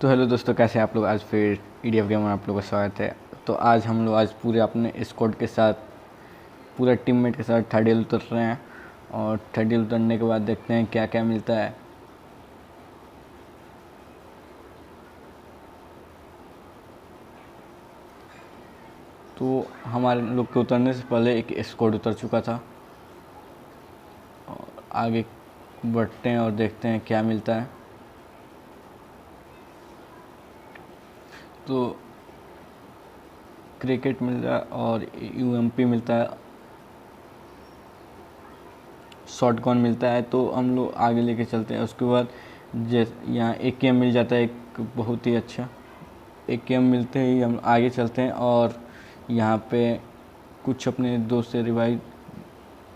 तो हेलो दोस्तों, कैसे हैं आप लोग। आज फिर ईडीएफ गेम में आप लोगों का स्वागत है। तो आज हम लोग पूरे अपने स्क्वाड के साथ, पूरा टीममेट के साथ थर्ड ईयर उतर रहे हैं। और थर्ड ईयर उतरने के बाद देखते हैं क्या क्या मिलता है। तो हमारे लोग के उतरने से पहले एक स्क्वाड उतर चुका था। और आगे बढ़ते हैं और देखते हैं क्या मिलता है। तो क्रिकेट मिल रहा है और यूएमपी मिलता है, शॉर्ट गन मिलता है। तो हम लोग आगे लेके चलते हैं। उसके बाद जैसे यहाँ एकेएम मिल जाता है, एक बहुत ही अच्छा एकेएम मिलते ही हम आगे चलते हैं। और यहाँ पे कुछ अपने दोस्त से रिवाइव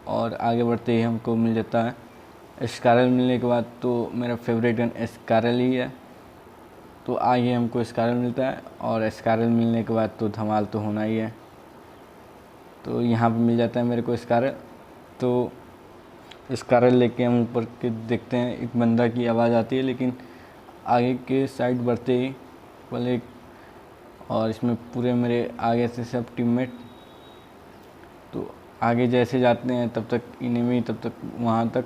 और आगे बढ़ते ही हमको मिल जाता है स्कारल। मिलने के बाद तो मेरा फेवरेट गन स्कारल ही है। तो आगे हमको स्कारल मिलता है और स्कारल मिलने के बाद तो धमाल तो होना ही है। तो यहाँ पे मिल जाता है मेरे को स्कारल। तो स्कारल लेके हम ऊपर के देखते हैं, एक बंदा की आवाज़ आती है, लेकिन आगे के साइड बढ़ते ही पहले और इसमें पूरे मेरे आगे से सब टीममेट। तो आगे जैसे जाते हैं तब तक इनेमी, तब तक वहाँ तक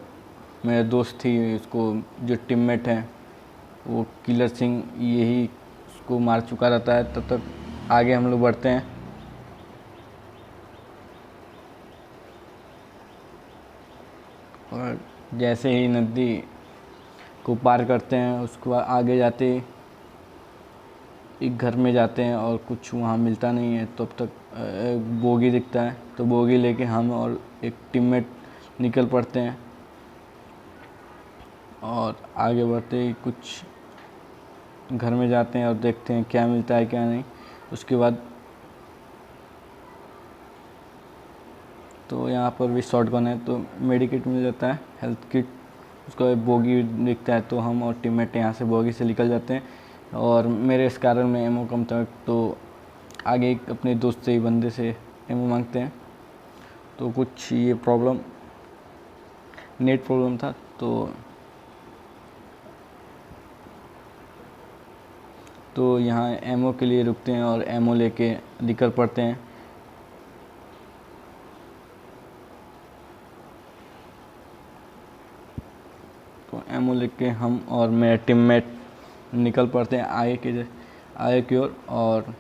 मेरे दोस्त थी, उसको जो टीममेट है वो किलर सिंह यही उसको मार चुका रहता है। तब तक आगे हम लोग बढ़ते हैं। और जैसे ही नदी को पार करते हैं उसके बाद आगे जाते ही एक घर में जाते हैं और कुछ वहाँ मिलता नहीं है। तब तक एक बोगी दिखता है, तो बोगी लेके हम और एक टीममेट निकल पड़ते हैं। और आगे बढ़ते ही कुछ घर में जाते हैं और देखते हैं क्या मिलता है क्या नहीं। उसके बाद तो यहाँ पर भी शॉर्ट गन है, तो मेडिकेट मिल जाता है, हेल्थ किट। उसका एक बोगी दिखता है, तो हम और टीममेट यहाँ से बोगी से निकल जाते हैं। और मेरे इस कारण में एमओ कम था, तो आगे एक अपने दोस्त से ही बंदे से एमओ मांगते हैं। तो कुछ ये प्रॉब्लम, नेट प्रॉब्लम था। तो यहाँ एमओ के लिए रुकते हैं और एमओ लेके निकल पड़ते हैं। तो एमओ लेके हम और मेरे टीममेट निकल पड़ते हैं आगे की ओर। और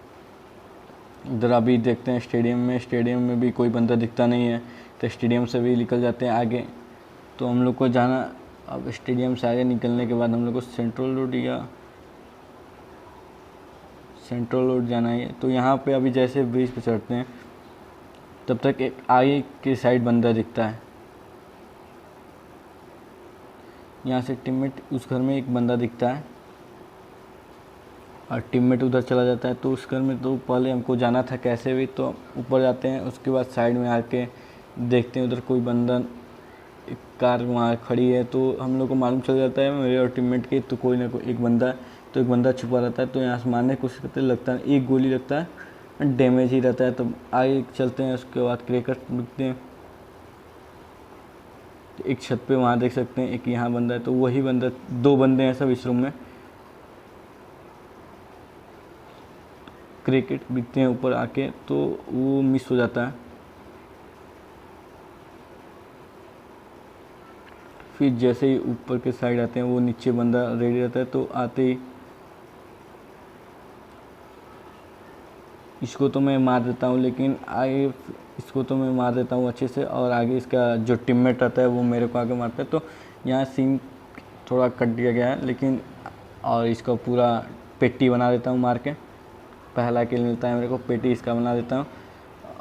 इधर अभी देखते हैं स्टेडियम में भी कोई बंदा दिखता नहीं है, तो स्टेडियम से भी निकल जाते हैं आगे। तो हम लोग को जाना, अब स्टेडियम से आगे निकलने के बाद हम लोग को सेंट्रल रोड जाना है। तो यहाँ पे अभी जैसे ब्रिज पे चढ़ते हैं तब तक एक आगे की साइड बंदा दिखता है। यहाँ से टीममेट, उस घर में एक बंदा दिखता है और टीममेट उधर चला जाता है। तो उस घर में तो पहले हमको जाना था कैसे भी, तो ऊपर जाते हैं। उसके बाद साइड में आके देखते हैं उधर कोई बंदा, एक कार वहाँ खड़ी है। तो हम लोग को मालूम चल जाता है मेरे और टीममेट के, तो कोई ना कोई एक बंदा है, तो एक बंदा छुपा रहता है। तो यहाँ से मारने की कोशिश करते, लगता है एक गोली लगता है, डैमेज ही रहता है। तो आगे चलते हैं। उसके बाद क्रैकर दिखते हैं, एक छत पे वहाँ देख सकते हैं, एक यहाँ बंदा है। तो वही बंदा, दो बंदे हैं सब इस रूम में। क्रिकेट दिखते हैं ऊपर आके, तो वो मिस हो जाता है। फिर जैसे ही ऊपर के साइड आते हैं, वो नीचे बंदा रेडी रहता है। तो आते ही इसको तो मैं मार देता हूँ, लेकिन आगे इसको तो मैं मार देता हूँ अच्छे से, और आगे इसका जो टीममेट रहता है वो मेरे को आगे मारता है। तो यहाँ सीन थोड़ा कट दिया गया है, लेकिन और इसका पूरा पेटी बना देता हूँ मार के। पहला किल मिलता है मेरे को, पेटी इसका बना देता हूँ।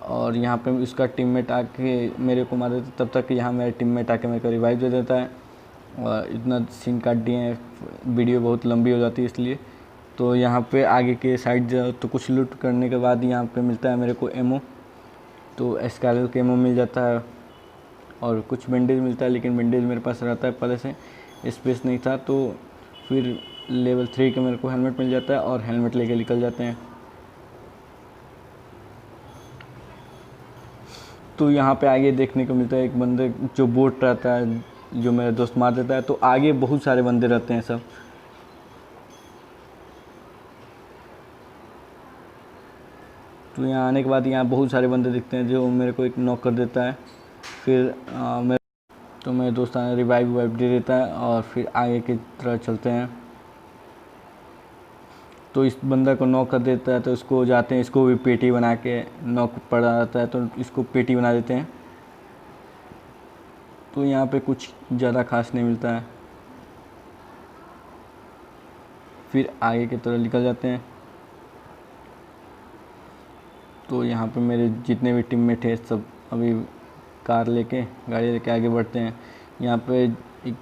और यहाँ पे इसका टीममेट आके मेरे को मार देता है। तब तक यहाँ मेरा टीममेट आके मेरे को रिवाइव दे देता है। और इतना सीन काट दिए हैं, वीडियो बहुत लंबी हो जाती है इसलिए। तो यहाँ पे आगे के साइड जाओ तो कुछ लूट करने के बाद यहाँ पे मिलता है मेरे को एमओ। तो एस्कारल के एमओ मिल जाता है और कुछ बैंडेज मिलता है, लेकिन बैंडेज मेरे पास रहता है पहले से, स्पेस नहीं था। तो फिर लेवल 3 का मेरे को हेलमेट मिल जाता है और हेलमेट लेके निकल जाते हैं। तो यहाँ पे आगे देखने को मिलता है एक बंदे जो बोट रहता है, जो मेरा दोस्त मार देता है। तो आगे बहुत सारे बंदे रहते हैं सब, तो यहाँ आने के बाद यहाँ बहुत सारे बंदे दिखते हैं जो मेरे को एक नॉक कर देता है। फिर मेरे दोस्त आने रिवाइव दे देता है और फिर आगे की तरह चलते हैं। तो इस बंदा को नॉक कर देता है तो इसको जाते हैं, इसको भी पेटी बना के नॉक पड़ा जाता है तो इसको पेटी बना देते हैं। तो यहाँ पे कुछ ज़्यादा खास नहीं मिलता है। फिर आगे की तरफ निकल जाते हैं। तो यहाँ पे मेरे जितने भी टीममेट हैं सब अभी गाड़ी लेके आगे बढ़ते हैं। यहाँ पे एक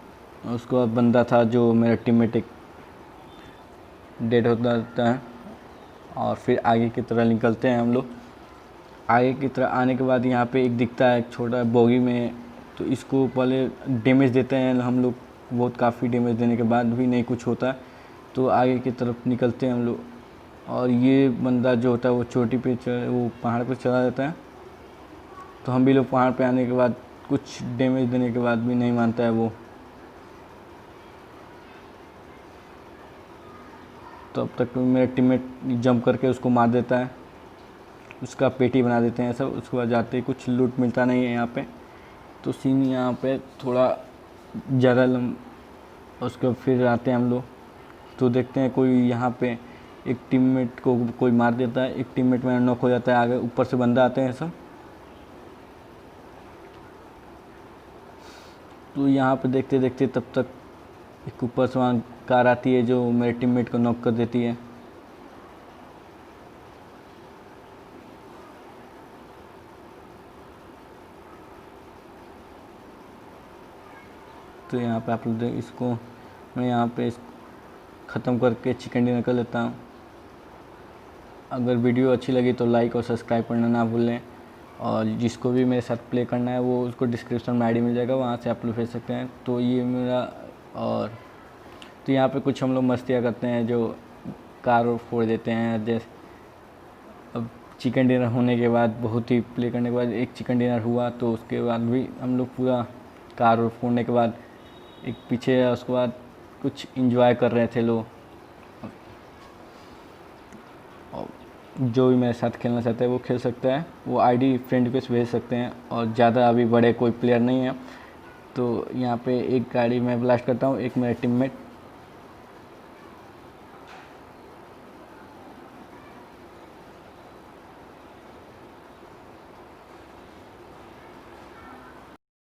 उसके बाद बंदा था जो मेरा टीममेट एक डेड होता रहता है। और फिर आगे की तरह निकलते हैं हम लोग। आगे की तरह आने के बाद यहाँ पे एक दिखता है एक छोटा बोगी में, तो इसको पहले डैमेज देते हैं हम लोग। बहुत काफ़ी डैमेज देने के बाद भी नहीं कुछ होता, तो आगे की तरफ निकलते हैं हम लोग। और ये बंदा जो होता है वो चोटी पे वो पहाड़ पे चला जाता है। तो हम भी लोग पहाड़ पे आने के बाद कुछ डैमेज देने के बाद भी नहीं मानता है वो। तो अब तक मेरा टीममेट जंप करके उसको मार देता है, उसका पेटी बना देते हैं सब। उसके बाद जाते ही कुछ लूट मिलता नहीं है यहाँ पे। तो सीन यहाँ पे थोड़ा ज़्यादा उसके बाद फिर आते हैं हम लोग। तो देखते हैं कोई यहाँ पे एक टीममेट को कोई मार देता है, एक टीममेट मेरा नॉक हो जाता है। आगे ऊपर से बंदा आते हैं सब। तो यहाँ पे देखते देखते तब तक एक ऊपर से वहाँ कार आती है जो मेरे टीममेट को नॉक कर देती है। तो यहाँ पे आप लोग इसको मैं यहाँ पे ख़त्म करके चिकन डिनर कर लेता हूँ। अगर वीडियो अच्छी लगी तो लाइक और सब्सक्राइब करना ना भूलें। और जिसको भी मेरे साथ प्ले करना है वो उसको डिस्क्रिप्शन में आईडी मिल जाएगा, वहाँ से आप लोग भेज सकते हैं। तो ये मेरा और तो यहाँ पे कुछ हम लोग मस्तियाँ करते हैं जो कार और फोड़ देते हैं। जैसे अब चिकन डिनर होने के बाद बहुत ही प्ले करने के बाद एक चिकन डिनर हुआ, तो उसके बाद भी हम लोग पूरा कार और फोड़ने के बाद एक पीछे उसके बाद कुछ इंजॉय कर रहे थे लोग। जो भी मेरे साथ खेलना चाहता है वो खेल सकता है, वो आईडी फ्रेंड रिक्वेस्ट भेज सकते हैं। और ज़्यादा अभी बड़े कोई प्लेयर नहीं है। तो यहाँ पे एक गाड़ी मैं ब्लास्ट करता हूँ, एक मेरा टीममेट